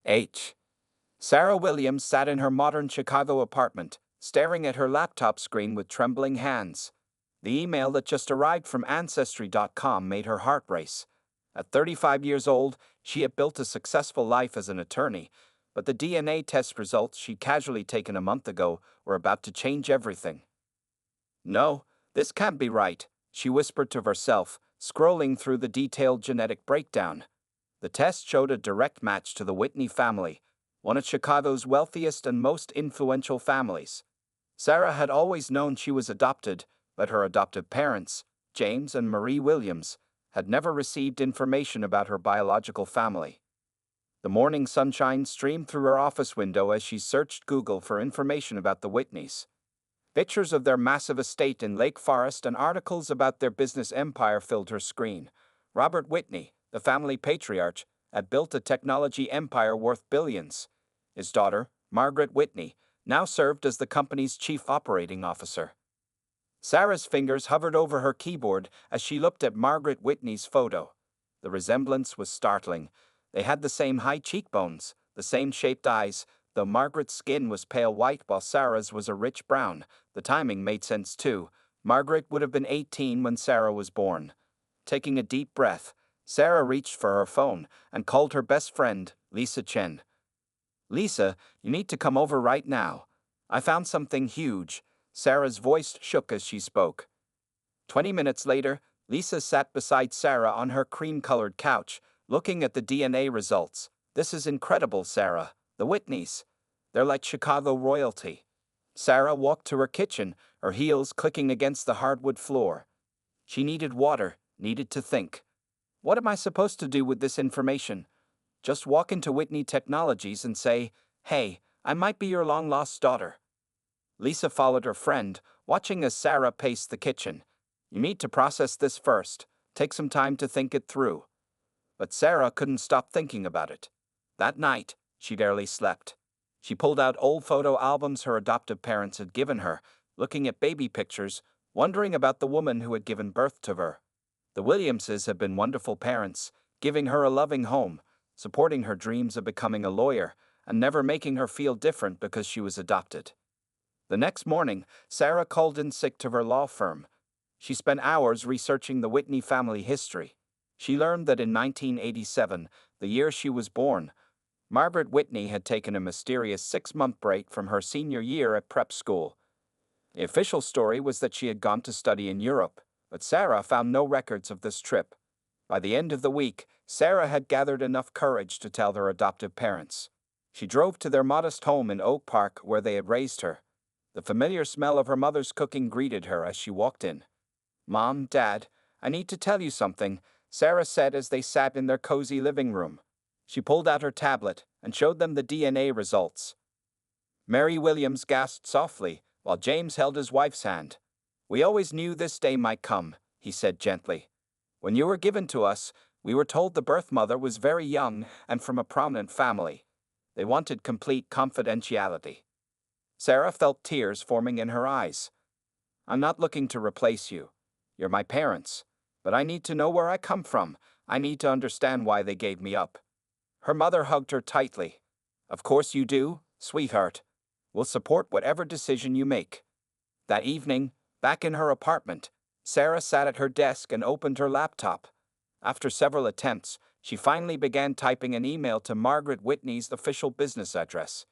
H. Sarah Williams sat in her modern Chicago apartment, staring at her laptop screen with trembling hands. The email that just arrived from Ancestry.com made her heart race. At 35 years old, she had built a successful life as an attorney, but the DNA test results she'd casually taken a month ago were about to change everything. No, this can't be right, she whispered to herself, scrolling through the detailed genetic breakdown. The test showed a direct match to the Whitney family, one of Chicago's wealthiest and most influential families. Sarah had always known she was adopted, but her adoptive parents, James and Marie Williams, had never received information about her biological family. The morning sunshine streamed through her office window as she searched Google for information about the Whitneys. Pictures of their massive estate in Lake Forest and articles about their business empire filled her screen. Robert Whitney, the family patriarch, had built a technology empire worth billions. His daughter, Margaret Whitney, now served as the company's chief operating officer. Sarah's fingers hovered over her keyboard as she looked at Margaret Whitney's photo. The resemblance was startling. They had the same high cheekbones, the same shaped eyes, though Margaret's skin was pale white while Sarah's was a rich brown. The timing made sense too. Margaret would have been 18 when Sarah was born. Taking a deep breath, Sarah reached for her phone and called her best friend, Lisa Chen. "Lisa, you need to come over right now. I found something huge." Sarah's voice shook as she spoke. 20 minutes later, Lisa sat beside Sarah on her cream-colored couch, looking at the DNA results. "This is incredible, Sarah. The Whitneys. They're like Chicago royalty." Sarah walked to her kitchen, her heels clicking against the hardwood floor. She needed water, needed to think. What am I supposed to do with this information? Just walk into Whitney Technologies and say, "Hey, I might be your long-lost daughter." Lisa followed her friend, watching as Sarah paced the kitchen. "You need to process this first. Take some time to think it through." But Sarah couldn't stop thinking about it. That night, she barely slept. She pulled out old photo albums her adoptive parents had given her, looking at baby pictures, wondering about the woman who had given birth to her. The Williamses had been wonderful parents, giving her a loving home, supporting her dreams of becoming a lawyer, and never making her feel different because she was adopted. The next morning, Sarah called in sick to her law firm. She spent hours researching the Whitney family history. She learned that in 1987, the year she was born, Margaret Whitney had taken a mysterious 6-month break from her senior year at prep school. The official story was that she had gone to study in Europe, but Sarah found no records of this trip. By the end of the week, Sarah had gathered enough courage to tell her adoptive parents. She drove to their modest home in Oak Park where they had raised her. The familiar smell of her mother's cooking greeted her as she walked in. "Mom, Dad, I need to tell you something," Sarah said as they sat in their cozy living room. She pulled out her tablet and showed them the DNA results. Mary Williams gasped softly, while James held his wife's hand. "We always knew this day might come," he said gently. "When you were given to us, we were told the birth mother was very young and from a prominent family. They wanted complete confidentiality." Sarah felt tears forming in her eyes. "I'm not looking to replace you. You're my parents. But I need to know where I come from. I need to understand why they gave me up." Her mother hugged her tightly. "Of course you do, sweetheart. We'll support whatever decision you make." That evening, back in her apartment, Sarah sat at her desk and opened her laptop. After several attempts, she finally began typing an email to Margaret Whitney's official business address.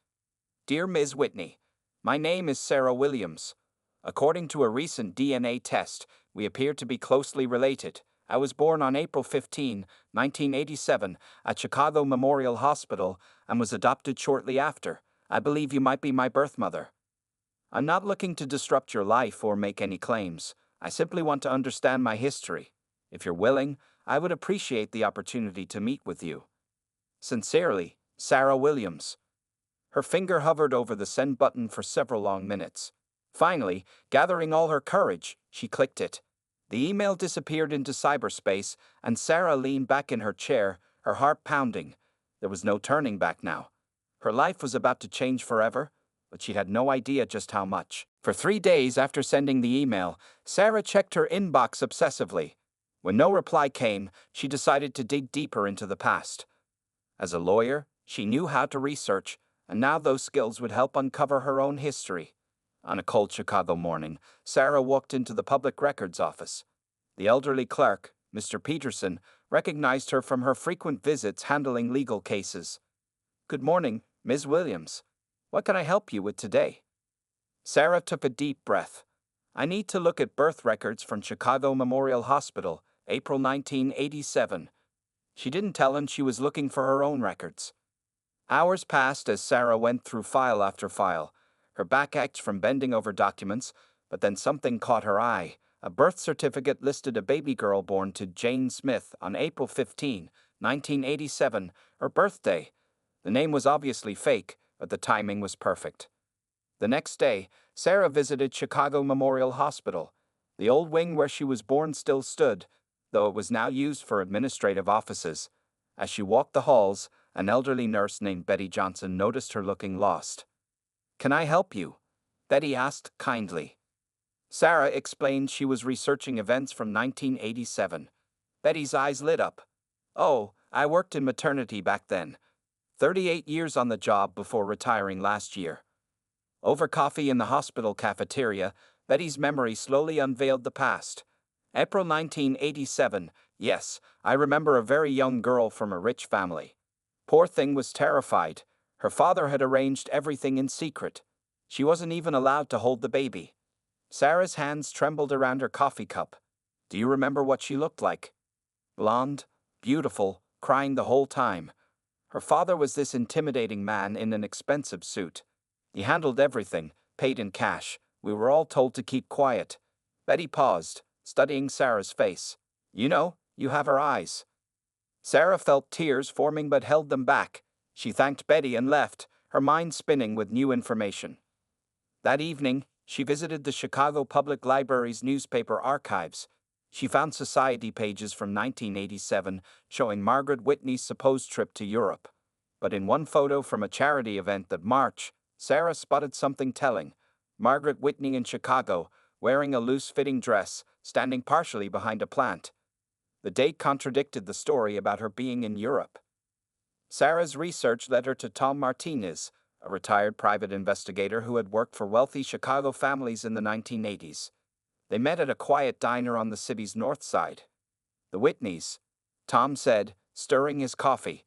"Dear Ms. Whitney, my name is Sarah Williams. According to a recent DNA test, we appear to be closely related. I was born on April 15, 1987, at Chicago Memorial Hospital and was adopted shortly after. I believe you might be my birth mother. I'm not looking to disrupt your life or make any claims. I simply want to understand my history. If you're willing, I would appreciate the opportunity to meet with you. Sincerely, Sarah Williams." Her finger hovered over the send button for several long minutes. Finally, gathering all her courage, she clicked it. The email disappeared into cyberspace, and Sarah leaned back in her chair, her heart pounding. There was no turning back now. Her life was about to change forever, but she had no idea just how much. For 3 days after sending the email, Sarah checked her inbox obsessively. When no reply came, she decided to dig deeper into the past. As a lawyer, She knew how to research, and now those skills would help uncover her own history. On a cold Chicago morning, Sarah walked into the public records office. The elderly clerk, Mr. Peterson, recognized her from her frequent visits handling legal cases. "Good morning, Ms. Williams. What can I help you with today?" Sarah took a deep breath. "I need to look at birth records from Chicago Memorial Hospital, April 1987. She didn't tell him she was looking for her own records. Hours passed as Sarah went through file after file. Her back ached from bending over documents, but then something caught her eye. A birth certificate listed a baby girl born to Jane Smith on April 15, 1987, her birthday. The name was obviously fake, but the timing was perfect. The next day, Sarah visited Chicago Memorial Hospital. The old wing where she was born still stood, though it was now used for administrative offices. As she walked the halls, an elderly nurse named Betty Johnson noticed her looking lost. "Can I help you?" Betty asked kindly. Sarah explained she was researching events from 1987. Betty's eyes lit up. "Oh, I worked in maternity back then. 38 years on the job before retiring last year." Over coffee in the hospital cafeteria, Betty's memory slowly unveiled the past. April 1987, yes, I remember a very young girl from a rich family. Poor thing was terrified. Her father had arranged everything in secret. She wasn't even allowed to hold the baby. Sarah's hands trembled around her coffee cup. "Do you remember what she looked like?" "Blonde, beautiful, crying the whole time. Her father was this intimidating man in an expensive suit. He handled everything, paid in cash. We were all told to keep quiet." Betty paused, studying Sarah's face. "You know, you have her eyes." Sarah felt tears forming but held them back. She thanked Betty and left, her mind spinning with new information. That evening, she visited the Chicago Public Library's newspaper archives. She found society pages from 1987 showing Margaret Whitney's supposed trip to Europe. But in one photo from a charity event that March, Sarah spotted something telling. Margaret Whitney in Chicago, wearing a loose-fitting dress, standing partially behind a plant. The date contradicted the story about her being in Europe. Sarah's research led her to Tom Martinez, a retired private investigator who had worked for wealthy Chicago families in the 1980s. They met at a quiet diner on the city's north side. "The Whitneys," Tom said, stirring his coffee.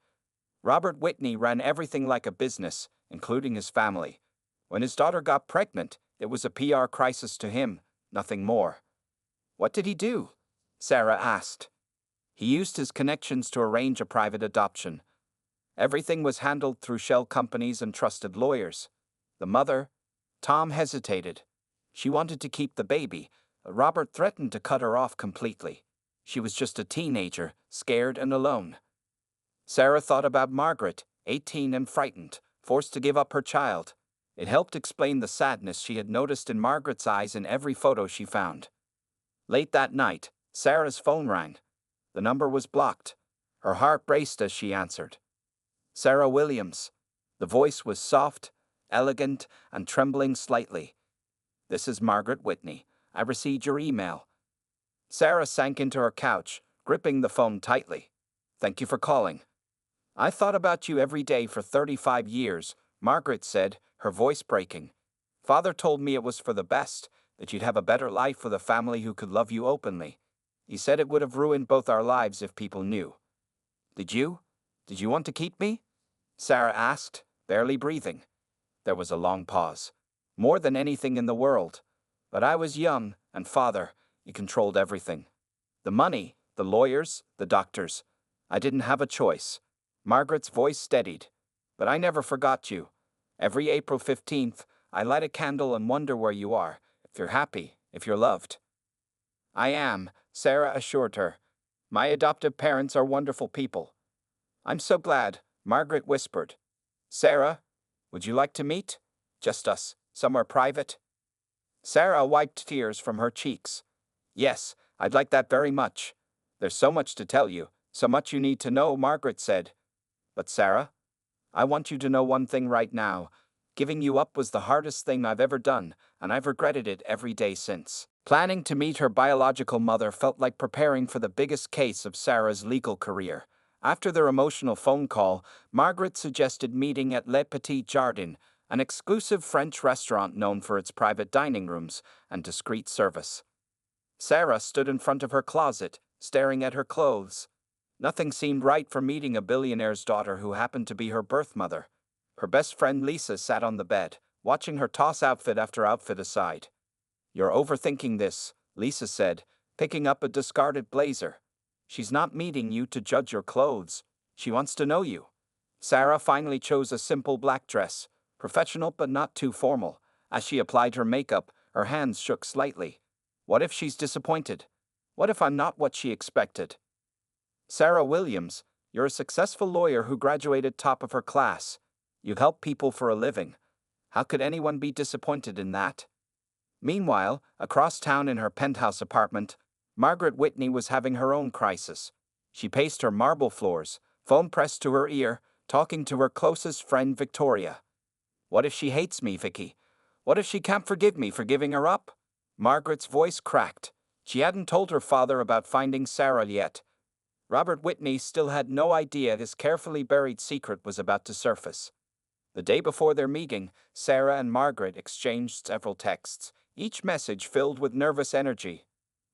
"Robert Whitney ran everything like a business, including his family. When his daughter got pregnant, it was a PR crisis to him, nothing more." "What did he do?" Sarah asked. "He used his connections to arrange a private adoption. Everything was handled through shell companies and trusted lawyers. The mother—" Tom hesitated. "She wanted to keep the baby. Robert threatened to cut her off completely. She was just a teenager, scared and alone." Sarah thought about Margaret, 18 and frightened, forced to give up her child. It helped explain the sadness she had noticed in Margaret's eyes in every photo she found. Late that night, Sarah's phone rang. The number was blocked. Her heart raced as she answered. "Sarah Williams." The voice was soft, elegant, and trembling slightly. "This is Margaret Whitney. I received your email." Sarah sank into her couch, gripping the phone tightly. "Thank you for calling." "I thought about you every day for 35 years, Margaret said, her voice breaking. "Father told me it was for the best, that you'd have a better life with a family who could love you openly. He said it would have ruined both our lives if people knew." Did you want to keep me?" Sarah asked, barely breathing. There was a long pause. "More than anything in the world. But I was young, and Father, he controlled everything. The money, the lawyers, the doctors. I didn't have a choice." Margaret's voice steadied. "But I never forgot you. Every April 15th, I light a candle and wonder where you are, if you're happy, if you're loved." "I am," Sarah assured her. "My adoptive parents are wonderful people." "I'm so glad," Margaret whispered. "Sarah, would you like to meet? Just us, somewhere private?" Sarah wiped tears from her cheeks. "Yes, I'd like that very much. There's so much to tell you, so much you need to know," Margaret said. "But Sarah, I want you to know one thing right now. Giving you up was the hardest thing I've ever done, and I've regretted it every day since." Planning to meet her biological mother felt like preparing for the biggest case of Sarah's legal career. After their emotional phone call, Margaret suggested meeting at Le Petit Jardin, an exclusive French restaurant known for its private dining rooms and discreet service. Sarah stood in front of her closet, staring at her clothes. Nothing seemed right for meeting a billionaire's daughter who happened to be her birth mother. Her best friend Lisa sat on the bed, watching her toss outfit after outfit aside. "You're overthinking this," Lisa said, picking up a discarded blazer. "She's not meeting you to judge your clothes. She wants to know you." Sarah finally chose a simple black dress, professional but not too formal. As she applied her makeup, her hands shook slightly. What if she's disappointed? What if I'm not what she expected? "Sarah Williams, you're a successful lawyer who graduated top of her class. You help people for a living. How could anyone be disappointed in that?" Meanwhile, across town in her penthouse apartment, Margaret Whitney was having her own crisis. She paced her marble floors, phone pressed to her ear, talking to her closest friend Victoria. "What if she hates me, Vicky? What if she can't forgive me for giving her up?" Margaret's voice cracked. She hadn't told her father about finding Sarah yet. Robert Whitney still had no idea his carefully buried secret was about to surface. The day before their meeting, Sarah and Margaret exchanged several texts, each message filled with nervous energy.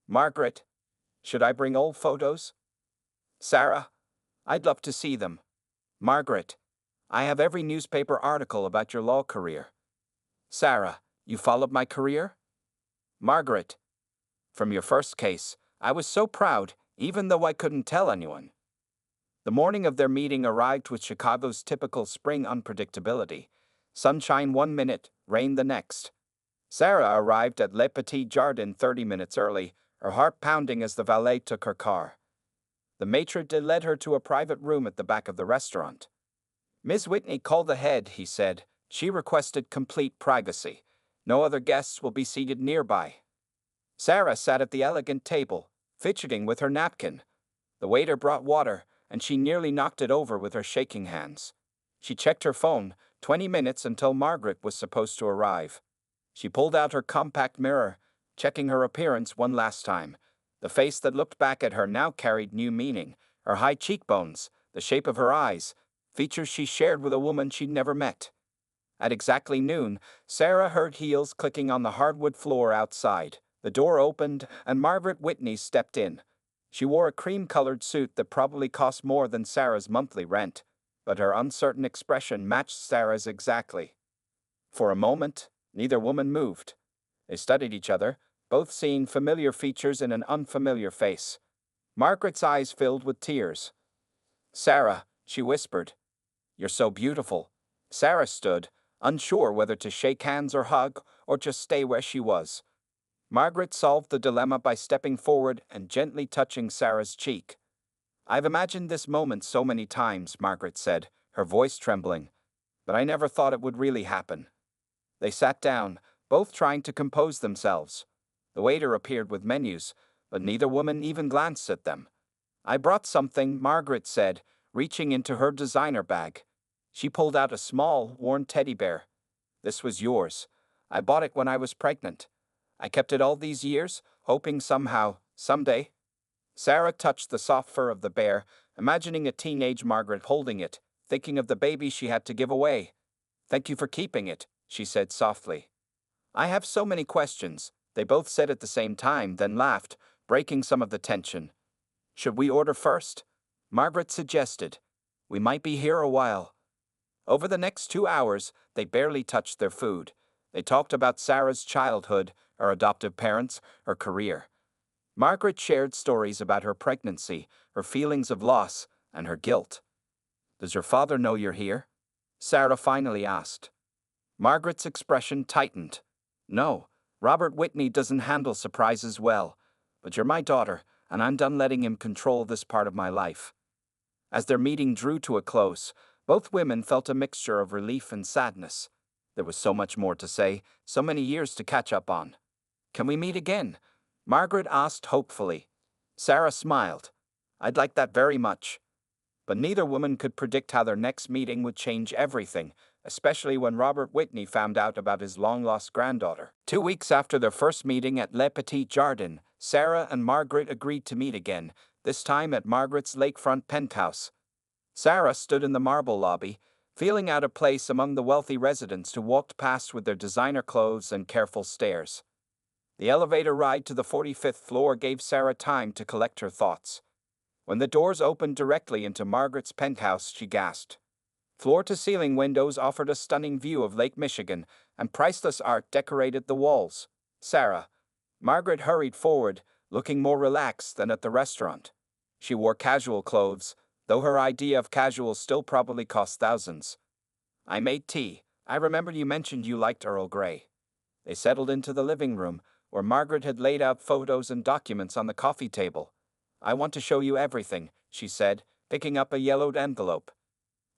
"Margaret, should I bring old photos?" "Sarah, I'd love to see them." "Margaret, I have every newspaper article about your law career." "Sarah, you followed my career?" "Margaret, from your first case, I was so proud, even though I couldn't tell anyone." The morning of their meeting arrived with Chicago's typical spring unpredictability. Sunshine 1 minute, rain the next. Sarah arrived at Le Petit Jardin 30 minutes early, her heart pounding as the valet took her car. The maitre d' led her to a private room at the back of the restaurant. "Ms. Whitney called ahead," he said. "She requested complete privacy. No other guests will be seated nearby." Sarah sat at the elegant table, fidgeting with her napkin. The waiter brought water, and she nearly knocked it over with her shaking hands. She checked her phone, 20 minutes until Margaret was supposed to arrive. She pulled out her compact mirror, checking her appearance one last time. The face that looked back at her now carried new meaning. Her high cheekbones, the shape of her eyes, features she shared with a woman she'd never met. At exactly noon, Sarah heard heels clicking on the hardwood floor outside. The door opened, and Margaret Whitney stepped in. She wore a cream-colored suit that probably cost more than Sarah's monthly rent, but her uncertain expression matched Sarah's exactly. For a moment, neither woman moved. They studied each other, both seeing familiar features in an unfamiliar face. Margaret's eyes filled with tears. "Sarah," she whispered, "you're so beautiful." Sarah stood, unsure whether to shake hands or hug, or just stay where she was. Margaret solved the dilemma by stepping forward and gently touching Sarah's cheek. "I've imagined this moment so many times," Margaret said, her voice trembling, "but I never thought it would really happen." They sat down, both trying to compose themselves. The waiter appeared with menus, but neither woman even glanced at them. "I brought something," Margaret said, reaching into her designer bag. She pulled out a small, worn teddy bear. "This was yours. I bought it when I was pregnant. I kept it all these years, hoping somehow, someday." Sarah touched the soft fur of the bear, imagining a teenage Margaret holding it, thinking of the baby she had to give away. "Thank you for keeping it," she said softly. "I have so many questions," they both said at the same time, then laughed, breaking some of the tension. "Should we order first?" Margaret suggested. "We might be here a while." Over the next 2 hours, they barely touched their food. They talked about Sarah's childhood, her adoptive parents, her career. Margaret shared stories about her pregnancy, her feelings of loss, and her guilt. "Does your father know you're here?" Sarah finally asked. Margaret's expression tightened. "No, Robert Whitney doesn't handle surprises well, but you're my daughter, and I'm done letting him control this part of my life." As their meeting drew to a close, both women felt a mixture of relief and sadness. There was so much more to say, so many years to catch up on. "Can we meet again?" Margaret asked hopefully. Sarah smiled. "I'd like that very much." But neither woman could predict how their next meeting would change everything, especially when Robert Whitney found out about his long-lost granddaughter. 2 weeks after their first meeting at Le Petit Jardin, Sarah and Margaret agreed to meet again, this time at Margaret's lakefront penthouse. Sarah stood in the marble lobby, feeling out of place among the wealthy residents who walked past with their designer clothes and careful stares. The elevator ride to the 45th floor gave Sarah time to collect her thoughts. When the doors opened directly into Margaret's penthouse, she gasped. Floor-to-ceiling windows offered a stunning view of Lake Michigan, and priceless art decorated the walls. Sarah. Margaret hurried forward, looking more relaxed than at the restaurant. She wore casual clothes, though her idea of casual still probably cost thousands. I made tea. I remember you mentioned you liked Earl Grey. They settled into the living room, where Margaret had laid out photos and documents on the coffee table. I want to show you everything, she said, picking up a yellowed envelope.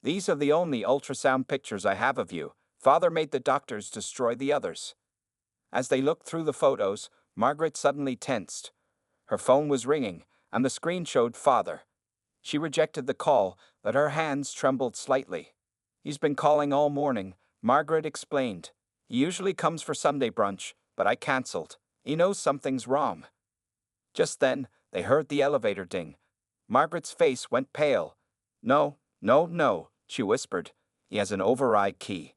These are the only ultrasound pictures I have of you. Father made the doctors destroy the others. As they looked through the photos, Margaret suddenly tensed. Her phone was ringing, and the screen showed Father. She rejected the call, but her hands trembled slightly. He's been calling all morning, Margaret explained. He usually comes for Sunday brunch, but I cancelled. He knows something's wrong. Just then, they heard the elevator ding. Margaret's face went pale. No, no, no, she whispered. He has an override key.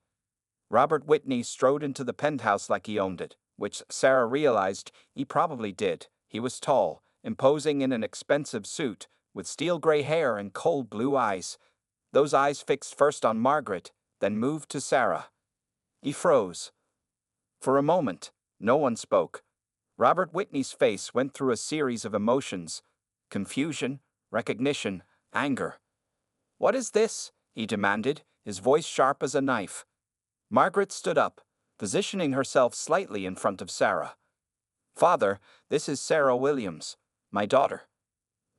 Robert Whitney strode into the penthouse like he owned it, which Sarah realized he probably did. He was tall, imposing in an expensive suit, with steel gray hair and cold blue eyes. Those eyes fixed first on Margaret, then moved to Sarah. He froze. For a moment, no one spoke. Robert Whitney's face went through a series of emotions: confusion, recognition, anger. What is this? He demanded, his voice sharp as a knife. Margaret stood up, positioning herself slightly in front of Sarah. Father, this is Sarah Williams, my daughter.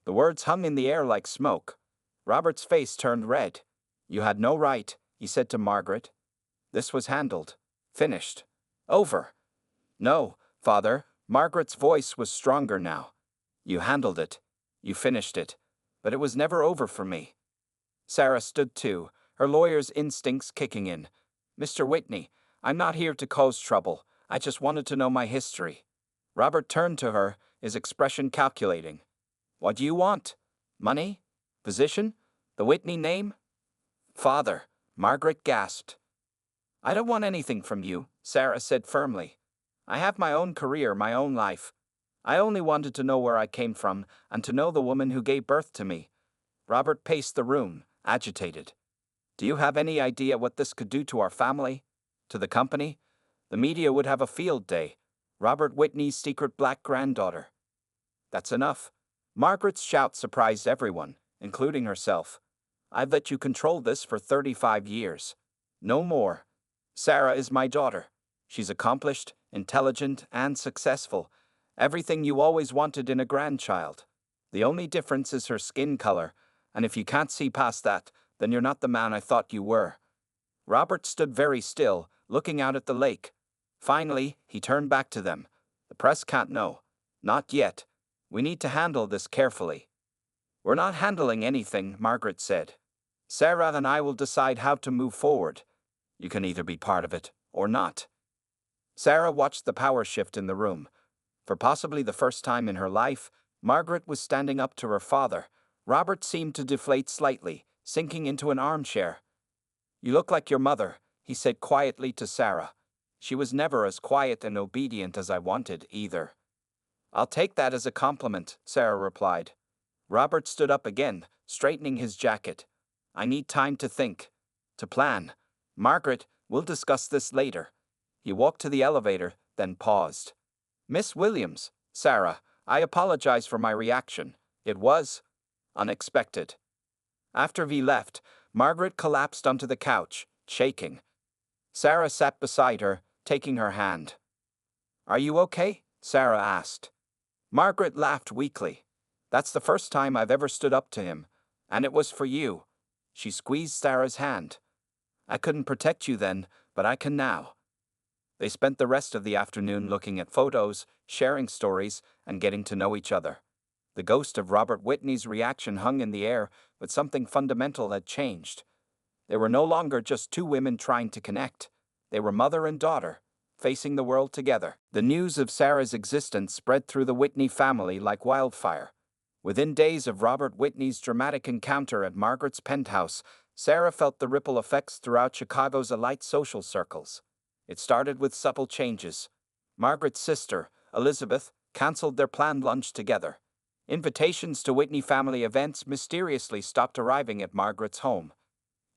The words hung in the air like smoke. Robert's face turned red. You had no right, he said to Margaret. This was handled. Finished. Over. No, Father, Margaret's voice was stronger now. You handled it. You finished it. But it was never over for me. Sarah stood too, her lawyer's instincts kicking in. Mr. Whitney, I'm not here to cause trouble. I just wanted to know my history. Robert turned to her, his expression calculating. What do you want? Money? Position? The Whitney name? Father, Margaret gasped. I don't want anything from you, Sarah said firmly. I have my own career, my own life. I only wanted to know where I came from and to know the woman who gave birth to me. Robert paced the room, agitated. Do you have any idea what this could do to our family? To the company? The media would have a field day. Robert Whitney's secret black granddaughter. That's enough. Margaret's shout surprised everyone, including herself. I've let you control this for 35 years. No more. Sarah is my daughter. She's accomplished, intelligent, and successful. Everything you always wanted in a grandchild. The only difference is her skin color, and if you can't see past that, then you're not the man I thought you were. Robert stood very still, looking out at the lake. Finally, he turned back to them. The press can't know. Not yet. We need to handle this carefully. We're not handling anything, Margaret said. Sarah and I will decide how to move forward. You can either be part of it or not. Sarah watched the power shift in the room. For possibly the first time in her life, Margaret was standing up to her father. Robert seemed to deflate slightly, sinking into an armchair. You look like your mother, he said quietly to Sarah. She was never as quiet and obedient as I wanted, either. I'll take that as a compliment, Sarah replied. Robert stood up again, straightening his jacket. I need time to think. To plan. Margaret, we'll discuss this later. He walked to the elevator, then paused. Miss Williams, Sarah, I apologize for my reaction. It was unexpected. After V left, Margaret collapsed onto the couch, shaking. Sarah sat beside her, taking her hand. Are you okay? Sarah asked. Margaret laughed weakly. That's the first time I've ever stood up to him, and it was for you. She squeezed Sarah's hand. I couldn't protect you then, but I can now. They spent the rest of the afternoon looking at photos, sharing stories, and getting to know each other. The ghost of Robert Whitney's reaction hung in the air, but something fundamental had changed. They were no longer just two women trying to connect. They were mother and daughter, facing the world together. The news of Sarah's existence spread through the Whitney family like wildfire. Within days of Robert Whitney's dramatic encounter at Margaret's penthouse, Sarah felt the ripple effects throughout Chicago's elite social circles. It started with subtle changes. Margaret's sister, Elizabeth, canceled their planned lunch together. Invitations to Whitney family events mysteriously stopped arriving at Margaret's home.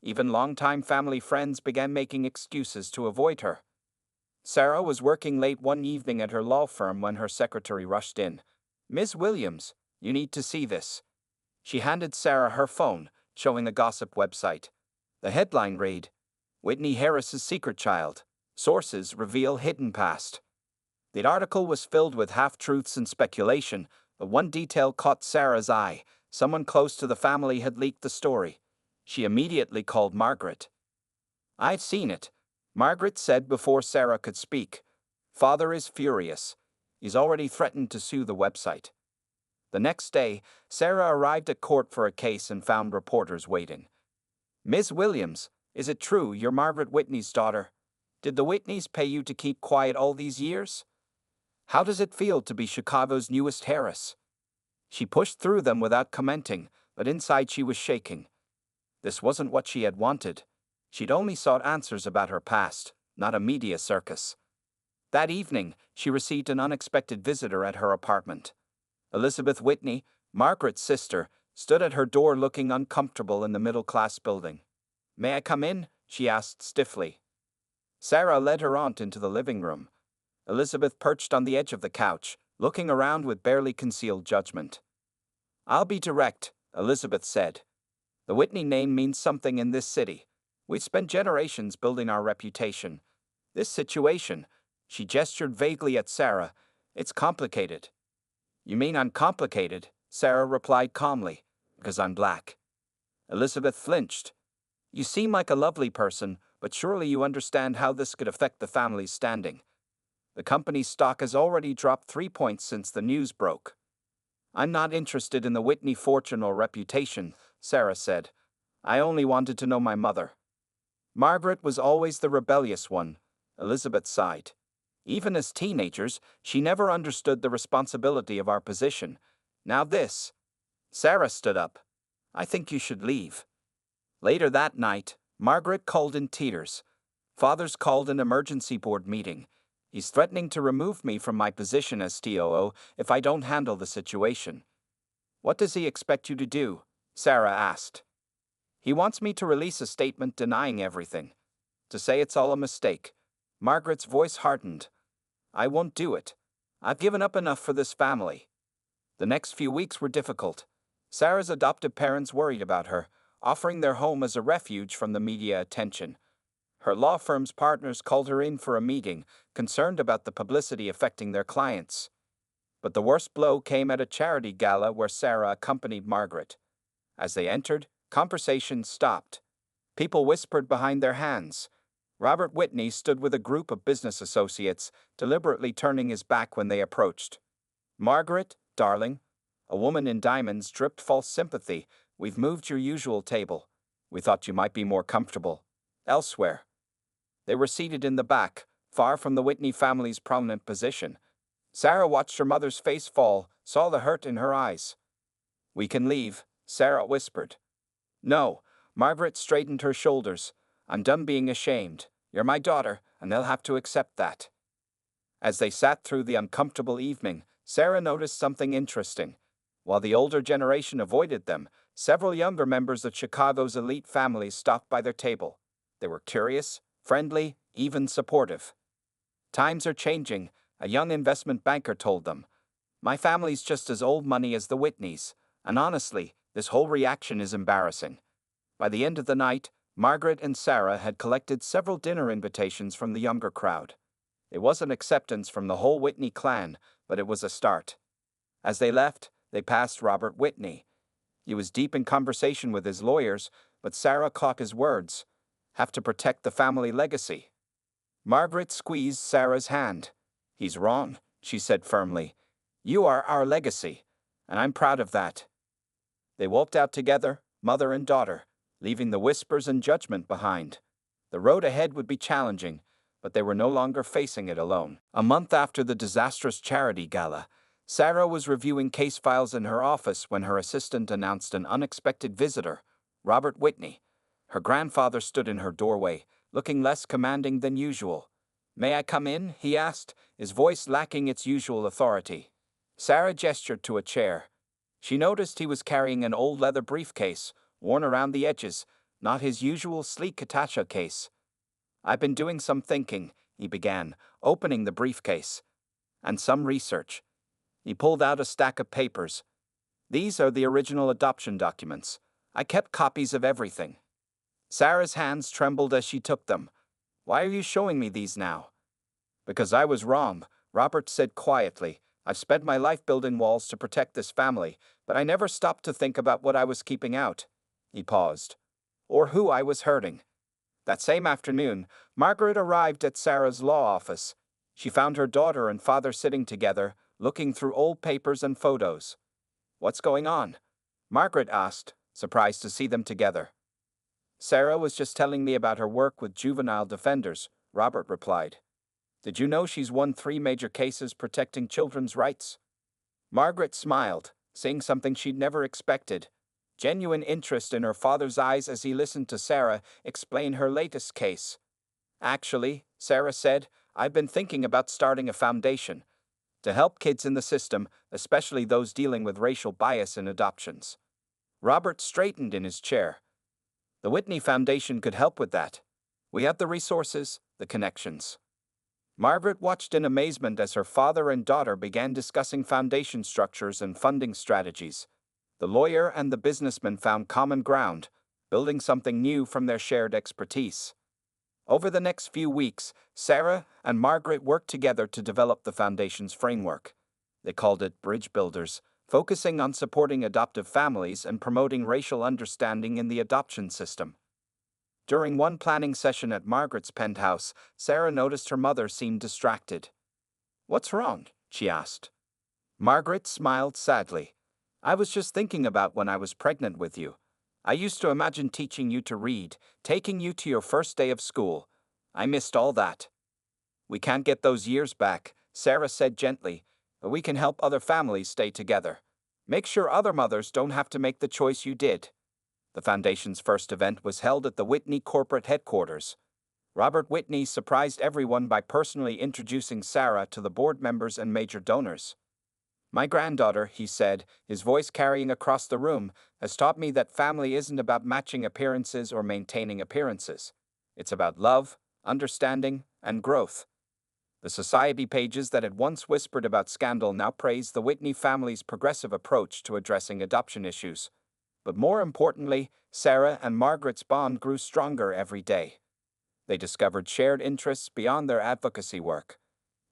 Even longtime family friends began making excuses to avoid her. Sarah was working late one evening at her law firm when her secretary rushed in. "Miss Williams, you need to see this." She handed Sarah her phone, showing a gossip website. The headline read, "Whitney Harris's Secret Child. Sources reveal hidden past." The article was filled with half-truths and speculation, but one detail caught Sarah's eye. Someone close to the family had leaked the story. She immediately called Margaret. "I've seen it," Margaret said before Sarah could speak. "Father is furious. He's already threatened to sue the website." The next day, Sarah arrived at court for a case and found reporters waiting. "Miss Williams, is it true you're Margaret Whitney's daughter? Did the Whitneys pay you to keep quiet all these years? How does it feel to be Chicago's newest Harris?" She pushed through them without commenting, but inside she was shaking. This wasn't what she had wanted. She'd only sought answers about her past, not a media circus. That evening, she received an unexpected visitor at her apartment. Elizabeth Whitney, Margaret's sister, stood at her door looking uncomfortable in the middle-class building. "May I come in?" she asked stiffly. Sarah led her aunt into the living room. Elizabeth perched on the edge of the couch, looking around with barely concealed judgment. "I'll be direct," Elizabeth said. "The Whitney name means something in this city. We've spent generations building our reputation. This situation," she gestured vaguely at Sarah, "it's complicated." "You mean I'm complicated?" Sarah replied calmly. "Because I'm black." Elizabeth flinched. "You seem like a lovely person, but surely you understand how this could affect the family's standing. The company's stock has already dropped 3 points since the news broke." "I'm not interested in the Whitney fortune or reputation," Sarah said. "I only wanted to know my mother." "Margaret was always the rebellious one," Elizabeth sighed. "Even as teenagers, she never understood the responsibility of our position. Now this." Sarah stood up. "I think you should leave." Later that night, Margaret called in tears. "Father's called an emergency board meeting. He's threatening to remove me from my position as TOO if I don't handle the situation." "What does he expect you to do?" Sarah asked. "He wants me to release a statement denying everything. To say it's all a mistake." Margaret's voice hardened. "I won't do it. I've given up enough for this family." The next few weeks were difficult. Sarah's adoptive parents worried about her, offering their home as a refuge from the media attention. Her law firm's partners called her in for a meeting, concerned about the publicity affecting their clients. But the worst blow came at a charity gala where Sarah accompanied Margaret. As they entered, conversation stopped. People whispered behind their hands. Robert Whitney stood with a group of business associates, deliberately turning his back when they approached. "Margaret, darling," a woman in diamonds dripped false sympathy, "we've moved your usual table. We thought you might be more comfortable elsewhere." They were seated in the back, far from the Whitney family's prominent position. Sarah watched her mother's face fall, saw the hurt in her eyes. "We can leave," Sarah whispered. "No," Margaret straightened her shoulders. "I'm done being ashamed. You're my daughter, and they'll have to accept that." As they sat through the uncomfortable evening, Sarah noticed something interesting. While the older generation avoided them, several younger members of Chicago's elite families stopped by their table. They were curious, friendly, even supportive. "Times are changing," a young investment banker told them. "My family's just as old money as the Whitneys, and honestly, this whole reaction is embarrassing." By the end of the night, Margaret and Sarah had collected several dinner invitations from the younger crowd. It wasn't acceptance from the whole Whitney clan, but it was a start. As they left, they passed Robert Whitney. He was deep in conversation with his lawyers, but Sarah caught his words. "Have to protect the family legacy." Margaret squeezed Sarah's hand. "He's wrong," she said firmly. "You are our legacy, and I'm proud of that." They walked out together, mother and daughter, leaving the whispers and judgment behind. The road ahead would be challenging, but they were no longer facing it alone. A month after the disastrous charity gala, Sarah was reviewing case files in her office when her assistant announced an unexpected visitor, Robert Whitney. Her grandfather stood in her doorway, looking less commanding than usual. "May I come in?" he asked, his voice lacking its usual authority. Sarah gestured to a chair. She noticed he was carrying an old leather briefcase, worn around the edges, not his usual sleek attaché case. "I've been doing some thinking," he began, opening the briefcase. "And some research." He pulled out a stack of papers. "These are the original adoption documents. I kept copies of everything." Sarah's hands trembled as she took them. "Why are you showing me these now?" "Because I was wrong," Robert said quietly. "I've spent my life building walls to protect this family, but I never stopped to think about what I was keeping out." He paused. "Or who I was hurting." That same afternoon, Margaret arrived at Sarah's law office. She found her daughter and father sitting together, looking through old papers and photos. "What's going on?" Margaret asked, surprised to see them together. "Sarah was just telling me about her work with juvenile defenders," Robert replied. "Did you know she's won 3 major cases protecting children's rights?" Margaret smiled, seeing something she'd never expected. Genuine interest in her father's eyes as he listened to Sarah explain her latest case. "Actually," Sarah said, "I've been thinking about starting a foundation to help kids in the system, especially those dealing with racial bias in adoptions." Robert straightened in his chair. "The Whitney Foundation could help with that. We have the resources, the connections." Margaret watched in amazement as her father and daughter began discussing foundation structures and funding strategies. The lawyer and the businessman found common ground, building something new from their shared expertise. Over the next few weeks, Sarah and Margaret worked together to develop the foundation's framework. They called it Bridge Builders, focusing on supporting adoptive families and promoting racial understanding in the adoption system. During one planning session at Margaret's penthouse, Sarah noticed her mother seemed distracted. "What's wrong?" she asked. Margaret smiled sadly. "I was just thinking about when I was pregnant with you. I used to imagine teaching you to read, taking you to your first day of school. I missed all that." "We can't get those years back," Sarah said gently, "but we can help other families stay together. Make sure other mothers don't have to make the choice you did." The foundation's first event was held at the Whitney corporate headquarters. Robert Whitney surprised everyone by personally introducing Sarah to the board members and major donors. "My granddaughter," he said, his voice carrying across the room, "has taught me that family isn't about matching appearances or maintaining appearances. It's about love, understanding, and growth." The society pages that had once whispered about scandal now praised the Whitney family's progressive approach to addressing adoption issues. But more importantly, Sarah and Margaret's bond grew stronger every day. They discovered shared interests beyond their advocacy work.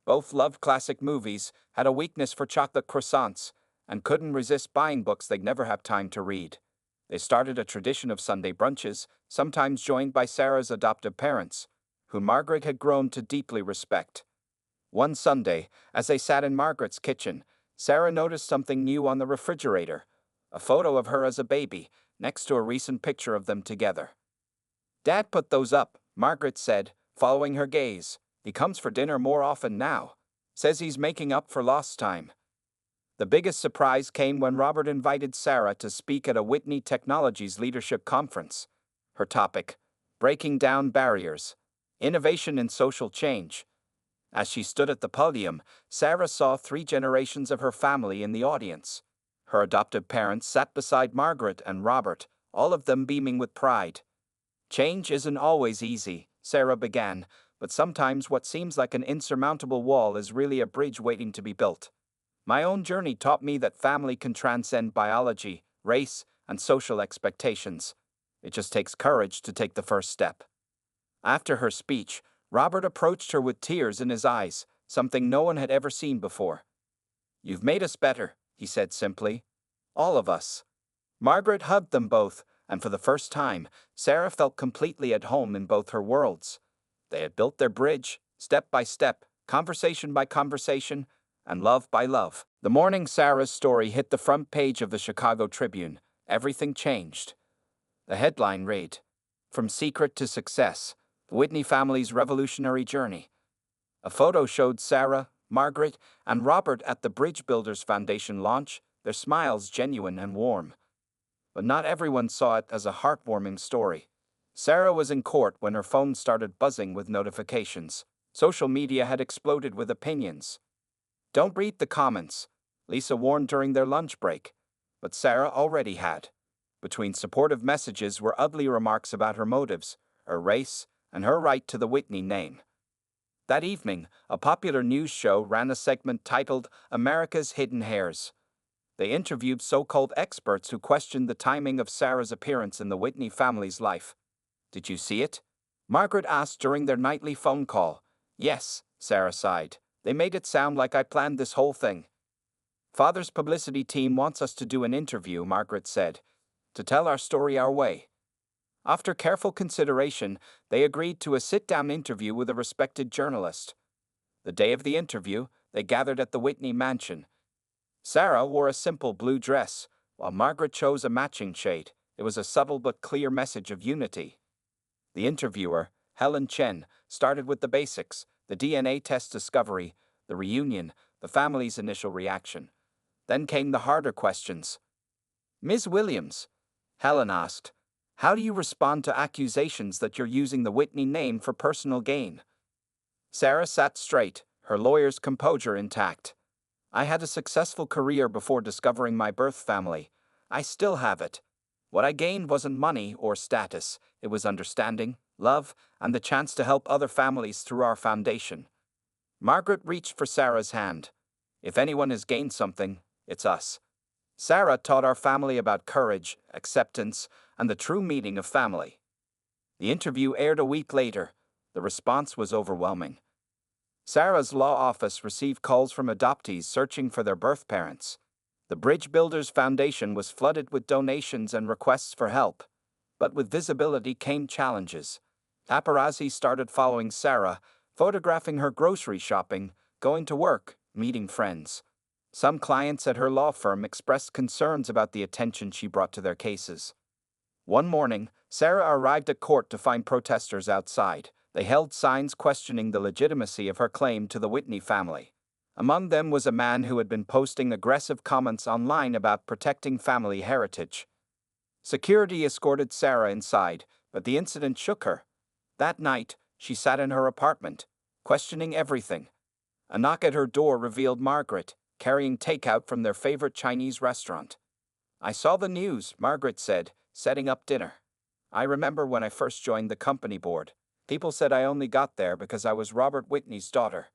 Both loved classic movies, had a weakness for chocolate croissants, and couldn't resist buying books they'd never have time to read. They started a tradition of Sunday brunches, sometimes joined by Sarah's adoptive parents, who Margaret had grown to deeply respect. One Sunday, as they sat in Margaret's kitchen, Sarah noticed something new on the refrigerator: a photo of her as a baby, next to a recent picture of them together. "Dad put those up," Margaret said, following her gaze. "He comes for dinner more often now. Says he's making up for lost time." The biggest surprise came when Robert invited Sarah to speak at a Whitney Technologies Leadership Conference. Her topic: Breaking Down Barriers, Innovation in Social Change. As she stood at the podium, Sarah saw 3 generations of her family in the audience. Her adoptive parents sat beside Margaret and Robert, all of them beaming with pride. "Change isn't always easy," Sarah began, "but sometimes what seems like an insurmountable wall is really a bridge waiting to be built. My own journey taught me that family can transcend biology, race, and social expectations. It just takes courage to take the first step." After her speech, Robert approached her with tears in his eyes, something no one had ever seen before. "You've made us better," he said simply. "All of us." Margaret hugged them both, and for the first time, Sarah felt completely at home in both her worlds. They had built their bridge, step by step, conversation by conversation, and love by love. The morning Sarah's story hit the front page of the Chicago Tribune, everything changed. The headline read, "From Secret to Success, the Whitney Family's Revolutionary Journey." A photo showed Sarah, Margaret, and Robert at the Bridge Builders Foundation launch, their smiles genuine and warm. But not everyone saw it as a heartwarming story. Sarah was in court when her phone started buzzing with notifications. Social media had exploded with opinions. "Don't read the comments," Lisa warned during their lunch break. But Sarah already had. Between supportive messages were ugly remarks about her motives, her race, and her right to the Whitney name. That evening, a popular news show ran a segment titled America's Hidden Heirs. They interviewed so-called experts who questioned the timing of Sarah's appearance in the Whitney family's life. "Did you see it?" Margaret asked during their nightly phone call. "Yes," Sarah sighed. "They made it sound like I planned this whole thing." "Father's publicity team wants us to do an interview," Margaret said, "to tell our story our way." After careful consideration, they agreed to a sit-down interview with a respected journalist. The day of the interview, they gathered at the Whitney mansion. Sarah wore a simple blue dress, while Margaret chose a matching shade. It was a subtle but clear message of unity. The interviewer, Helen Chen, started with the basics: the DNA test discovery, the reunion, the family's initial reaction. Then came the harder questions. "Ms. Williams," Helen asked, "how do you respond to accusations that you're using the Whitney name for personal gain?" Sarah sat straight, her lawyer's composure intact. "I had a successful career before discovering my birth family. I still have it. What I gained wasn't money or status, it was understanding, love, and the chance to help other families through our foundation." Margaret reached for Sarah's hand. "If anyone has gained something, it's us. Sarah taught our family about courage, acceptance, and the true meaning of family." The interview aired a week later. The response was overwhelming. Sarah's law office received calls from adoptees searching for their birth parents. The Bridge Builders Foundation was flooded with donations and requests for help. But with visibility came challenges. Paparazzi started following Sarah, photographing her grocery shopping, going to work, meeting friends. Some clients at her law firm expressed concerns about the attention she brought to their cases. One morning, Sarah arrived at court to find protesters outside. They held signs questioning the legitimacy of her claim to the Whitney family. Among them was a man who had been posting aggressive comments online about protecting family heritage. Security escorted Sarah inside, but the incident shook her. That night, she sat in her apartment, questioning everything. A knock at her door revealed Margaret, carrying takeout from their favorite Chinese restaurant. "I saw the news," Margaret said, setting up dinner. "I remember when I first joined the company board. People said I only got there because I was Robert Whitney's daughter.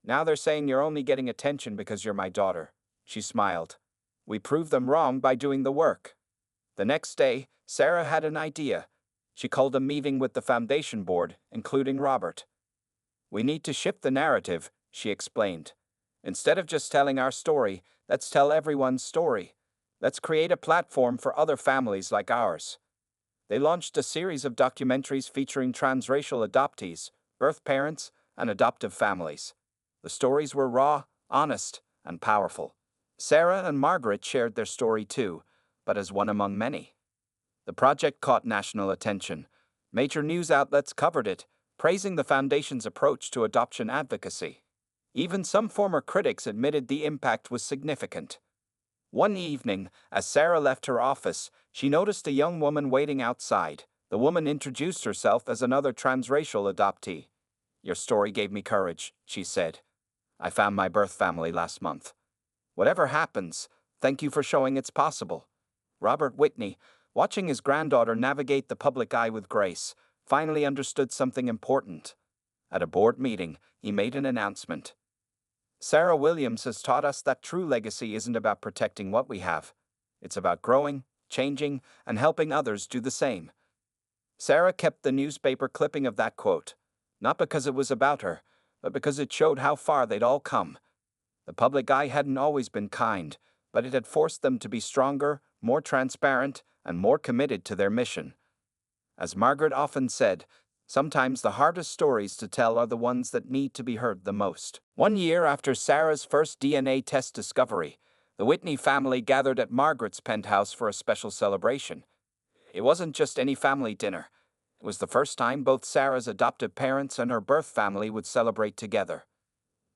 Now they're saying you're only getting attention because you're my daughter." She smiled. "We proved them wrong by doing the work." The next day, Sarah had an idea. She called a meeting with the foundation board, including Robert. "We need to shift the narrative," she explained. "Instead of just telling our story, let's tell everyone's story. Let's create a platform for other families like ours." They launched a series of documentaries featuring transracial adoptees, birth parents, and adoptive families. The stories were raw, honest, and powerful. Sarah and Margaret shared their story too, but as one among many. The project caught national attention. Major news outlets covered it, praising the foundation's approach to adoption advocacy. Even some former critics admitted the impact was significant. One evening, as Sarah left her office, she noticed a young woman waiting outside. The woman introduced herself as another transracial adoptee. "Your story gave me courage," she said. "I found my birth family last month. Whatever happens, thank you for showing it's possible." Robert Whitney, watching his granddaughter navigate the public eye with grace, finally understood something important. At a board meeting, he made an announcement. "Sarah Williams has taught us that true legacy isn't about protecting what we have. It's about growing, changing, and helping others do the same." Sarah kept the newspaper clipping of that quote, not because it was about her, but because it showed how far they'd all come. The public eye hadn't always been kind, but it had forced them to be stronger, more transparent, and more committed to their mission. As Margaret often said, sometimes the hardest stories to tell are the ones that need to be heard the most. 1 year after Sarah's first DNA test discovery, the Whitney family gathered at Margaret's penthouse for a special celebration. It wasn't just any family dinner. It was the first time both Sarah's adoptive parents and her birth family would celebrate together.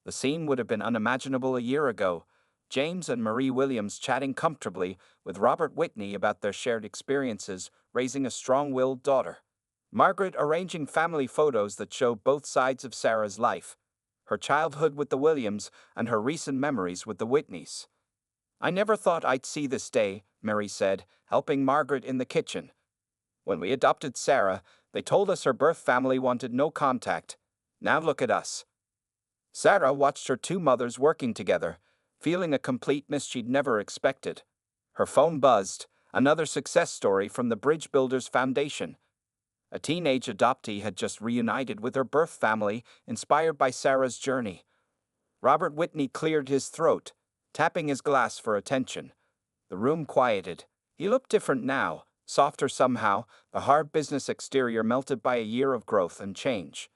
The scene would have been unimaginable a year ago. James and Marie Williams chatting comfortably with Robert Whitney about their shared experiences raising a strong-willed daughter. Margaret arranging family photos that show both sides of Sarah's life, her childhood with the Williams and her recent memories with the Whitneys. "I never thought I'd see this day," Mary said, helping Margaret in the kitchen. "When we adopted Sarah, they told us her birth family wanted no contact. Now look at us." Sarah watched her two mothers working together, feeling a completeness she'd never expected. Her phone buzzed, another success story from the Bridge Builders Foundation. A teenage adoptee had just reunited with her birth family, inspired by Sarah's journey. Robert Whitney cleared his throat, tapping his glass for attention. The room quieted. He looked different now, softer somehow, the hard business exterior melted by a year of growth and change.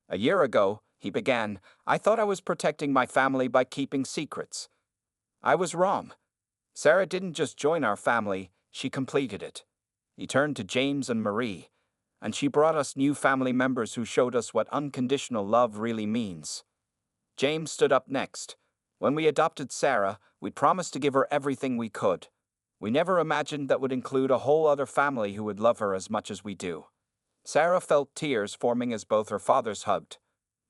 "A year ago," he began, "I thought I was protecting my family by keeping secrets. I was wrong. Sarah didn't just join our family, she completed it." He turned to James and Marie. "And she brought us new family members who showed us what unconditional love really means." James stood up next. "When we adopted Sarah, we promised to give her everything we could. We never imagined that would include a whole other family who would love her as much as we do." Sarah felt tears forming as both her fathers hugged.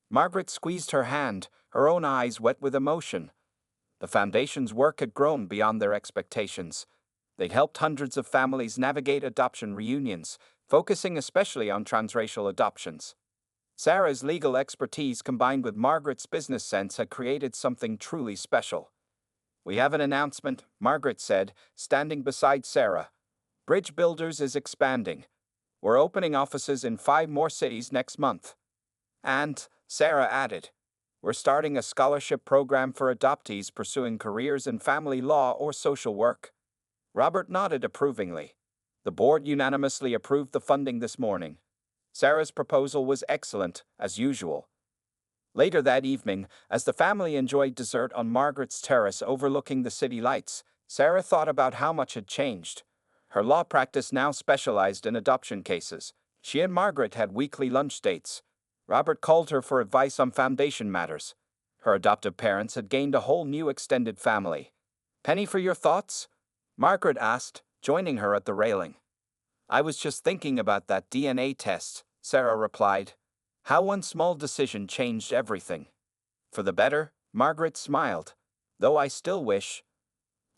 Margaret squeezed her hand, her own eyes wet with emotion. The Foundation's work had grown beyond their expectations. They'd helped hundreds of families navigate adoption reunions, focusing especially on transracial adoptions. Sarah's legal expertise combined with Margaret's business sense had created something truly special. "We have an announcement," Margaret said, standing beside Sarah. "Bridge Builders is expanding. We're opening offices in 5 more cities next month." "And," Sarah added, "we're starting a scholarship program for adoptees pursuing careers in family law or social work." Robert nodded approvingly. The board unanimously approved the funding this morning. Sarah's proposal was excellent, as usual. Later that evening, as the family enjoyed dessert on Margaret's terrace overlooking the city lights, Sarah thought about how much had changed. Her law practice now specialized in adoption cases. She and Margaret had weekly lunch dates. Robert called her for advice on foundation matters. Her adoptive parents had gained a whole new extended family. "Penny for your thoughts?" Margaret asked, joining her at the railing. "I was just thinking about that DNA test," Sarah replied. "How one small decision changed everything." "For the better?" Margaret smiled. "Though I still wish—"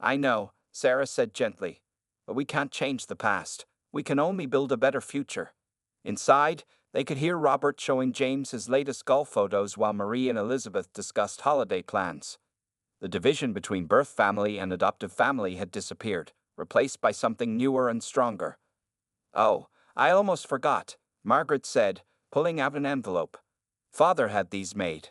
"I know," Sarah said gently. "But we can't change the past. We can only build a better future." Inside, they could hear Robert showing James his latest golf photos while Marie and Elizabeth discussed holiday plans. The division between birth family and adoptive family had disappeared, replaced by something newer and stronger. "Oh, I almost forgot," Margaret said, pulling out an envelope. "Father had these made."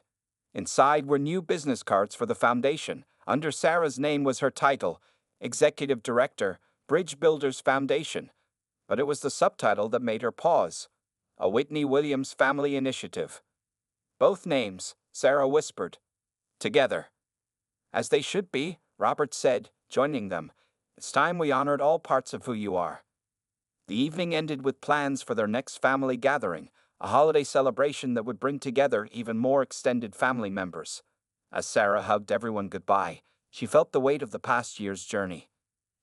Inside were new business cards for the foundation. Under Sarah's name was her title, Executive Director, Bridge Builders Foundation. But it was the subtitle that made her pause. A Whitney Williams Family Initiative. "Both names," Sarah whispered. "Together." "As they should be," Robert said, joining them. "It's time we honored all parts of who you are." The evening ended with plans for their next family gathering, a holiday celebration that would bring together even more extended family members. As Sarah hugged everyone goodbye, she felt the weight of the past year's journey.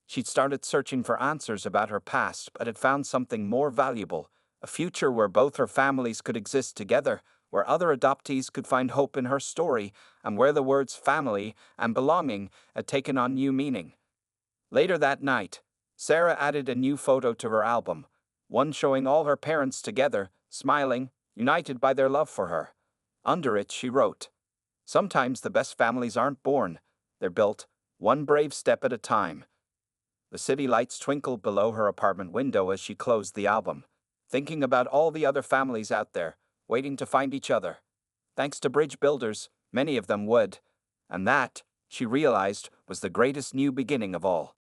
She'd started searching for answers about her past, but had found something more valuable, a future where both her families could exist together, where other adoptees could find hope in her story, and where the words family and belonging had taken on new meaning. Later that night, Sarah added a new photo to her album, one showing all her parents together, smiling, united by their love for her. Under it, she wrote, "Sometimes the best families aren't born, they're built, one brave step at a time." The city lights twinkled below her apartment window as she closed the album, thinking about all the other families out there, waiting to find each other. Thanks to Bridge Builders, many of them would. And that, she realized, was the greatest new beginning of all.